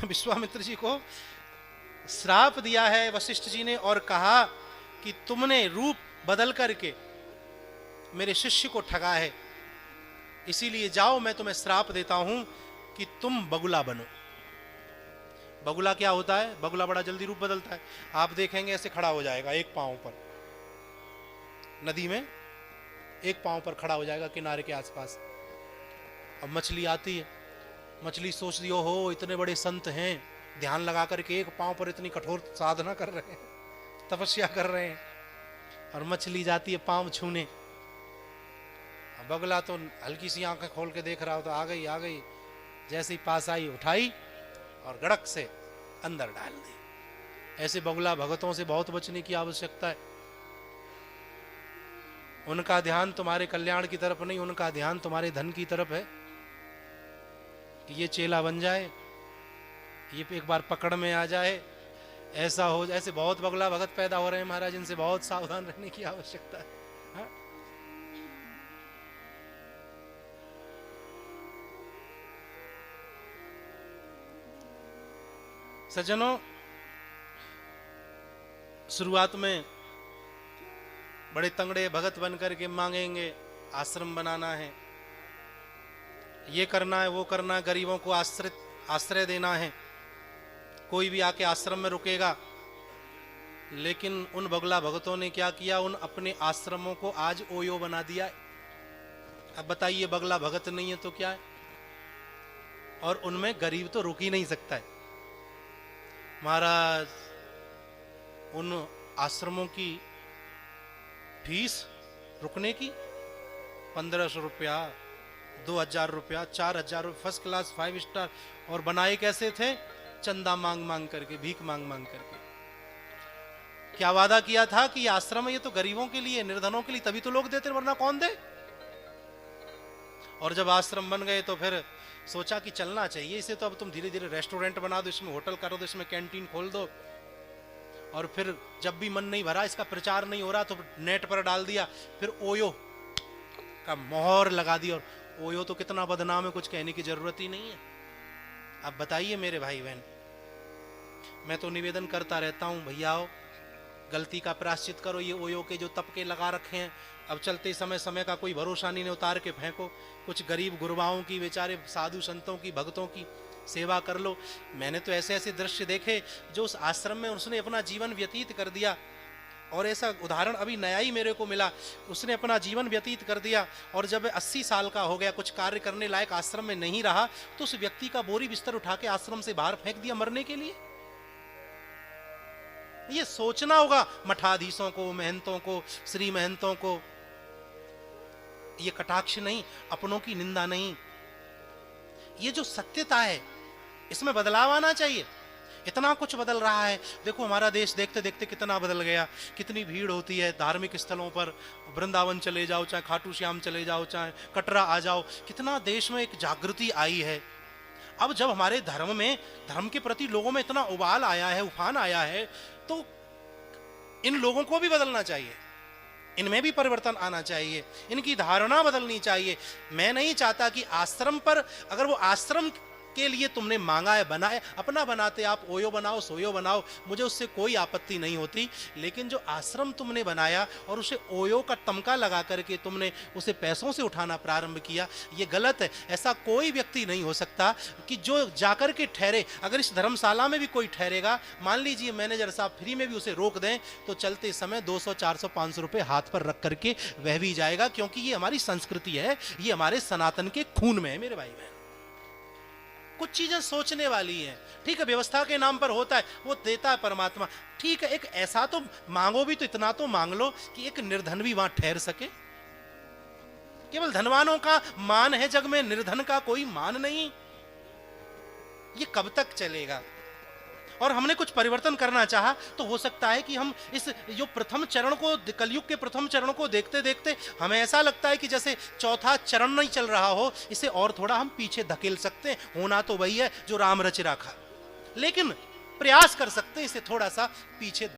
विश्वामित्र जी को श्राप दिया है वशिष्ठ जी ने और कहा कि तुमने रूप बदल करके मेरे शिष्य को ठगा है, इसीलिए जाओ मैं तुम्हें श्राप देता हूं कि तुम बगुला बनो। बगुला क्या होता है? बगुला बड़ा जल्दी रूप बदलता है। आप देखेंगे ऐसे खड़ा हो जाएगा एक पांव पर, नदी में एक पांव पर खड़ा हो जाएगा किनारे के आसपास। अब मछली आती है, मछली सोच रही हो इतने बड़े संत हैं, ध्यान लगा करके एक पांव पर इतनी कठोर साधना कर रहे हैं, तपस्या कर रहे हैं, और मछली जाती है पांव छूने। बगुला तो हल्की सी आंखें खोल के देख रहा हो तो आ गई आ गई, जैसे ही पास आई उठाई और गड़क से अंदर डाल दी। ऐसे बगुला भगतों से बहुत बचने की आवश्यकता है। उनका ध्यान तुम्हारे कल्याण की तरफ नहीं, उनका ध्यान तुम्हारे धन की तरफ है कि ये चेला बन जाए, ये एक बार पकड़ में आ जाए, ऐसा हो। ऐसे बहुत बगुला भगत पैदा हो रहे हैं महाराज, इनसे बहुत सावधान रहने की आवश्यकता है। हाँ? सज्जनों, शुरुआत में बड़े तंगड़े भगत बन करके मांगेंगे आश्रम बनाना है, ये करना है, वो करना है, गरीबों को आश्रय देना है, कोई भी आके आश्रम में रुकेगा। लेकिन उन बगुला भगतों ने क्या किया? उन अपने आश्रमों को आज ओयो बना दिया। अब बताइए, बगुला भगत नहीं है तो क्या है? और उनमें गरीब तो रुक ही नहीं सकता है। महाराज, उन आश्रमों की फीस रुकने की 1500 रुपया, 2000 रुपया, 4000 रुपया, फर्स्ट क्लास 5 स्टार। और बनाए कैसे थे? चंदा मांग मांग करके, भीख मांग मांग करके। क्या वादा किया था कि आश्रम ये तो गरीबों के लिए, निर्धनों के लिए, तभी तो लोग देते, वरना कौन दे। और जब आश्रम बन गए तो फिर सोचा कि चलना चाहिए इसे, तो अब तुम धीरे धीरे रेस्टोरेंट बना दो, इसमें होटल करो दो, इसमें कैंटीन खोल दो। और फिर जब भी मन नहीं भरा, इसका प्रचार नहीं हो रहा, तो नेट पर डाल दिया, फिर ओयो का मोहर लगा दी। और ओयो तो कितना बदनाम है, कुछ कहने की जरूरत ही नहीं है। अब बताइए मेरे भाई बहन, मैं तो निवेदन करता रहता हूं, भैयाओ गलती का प्रायश्चित करो। ये ओयो के जो तपके लगा रखे हैं, अब चलते समय समय का कोई भरोसा नहीं, उतार के फेंको। कुछ गरीब गुरबाओं की, बेचारे साधु संतों की, भक्तों की सेवा कर लो। मैंने तो ऐसे ऐसे दृश्य देखे जो उस आश्रम में उसने अपना जीवन व्यतीत कर दिया। और ऐसा उदाहरण अभी नया ही मेरे को मिला, उसने अपना जीवन व्यतीत कर दिया और जब 80 साल का हो गया, कुछ कार्य करने लायक आश्रम में नहीं रहा, तो उस व्यक्ति का बोरी बिस्तर उठा के आश्रम से बाहर फेंक दिया मरने के लिए। ये सोचना होगा मठाधीशों को, महंतों को, श्री महंतों को। ये कटाक्ष नहीं, अपनों की निंदा नहीं, ये जो सत्यता है इसमें बदलाव आना चाहिए। इतना कुछ बदल रहा है, देखो हमारा देश देखते देखते कितना बदल गया। कितनी भीड़ होती है धार्मिक स्थलों पर, वृंदावन चले जाओ, चाहे खाटू श्याम चले जाओ, चाहे कटरा आ जाओ, कितना देश में एक जागृति आई है। अब जब हमारे धर्म में, धर्म के प्रति लोगों में इतना उबाल आया है, उफान आया है, तो इन लोगों को भी बदलना चाहिए, इनमें भी परिवर्तन आना चाहिए, इनकी धारणा बदलनी चाहिए। मैं नहीं चाहता कि आश्रम पर, अगर वो आश्रम के लिए तुमने मांगा है, बनाए, अपना बनाते आप ओयो बनाओ, सोयो बनाओ, मुझे उससे कोई आपत्ति नहीं होती। लेकिन जो आश्रम तुमने बनाया और उसे ओयो का तमका लगा करके तुमने उसे पैसों से उठाना प्रारंभ किया, ये गलत है। ऐसा कोई व्यक्ति नहीं हो सकता कि जो जाकर के ठहरे। अगर इस धर्मशाला में भी कोई ठहरेगा, मान लीजिए मैनेजर साहब फ्री में भी उसे रोक दें, तो चलते समय 200, 400, 500 रुपये हाथ पर रख करके वह भी जाएगा, क्योंकि ये हमारी संस्कृति है, ये हमारे सनातन के खून में है मेरे भाई बहन। कुछ चीजें सोचने वाली हैं। ठीक है, व्यवस्था के नाम पर होता है, वो देता है परमात्मा। ठीक है, एक ऐसा तो मांगो भी, तो इतना तो मांग लो कि एक निर्धन भी वहां ठहर सके। केवल धनवानों का मान है जग में, निर्धन का कोई मान नहीं। ये कब तक चलेगा? और हमने कुछ परिवर्तन करना चाहा, तो हो सकता है कि हम इस जो प्रथम चरण को, कलयुग के प्रथम चरण को देखते देखते हमें ऐसा लगता है कि जैसे चौथा चरण नहीं चल रहा हो, इसे और थोड़ा हम पीछे धकेल सकते हैं। होना तो वही है जो राम रच रखा, लेकिन प्रयास कर सकते हैं इसे थोड़ा सा पीछे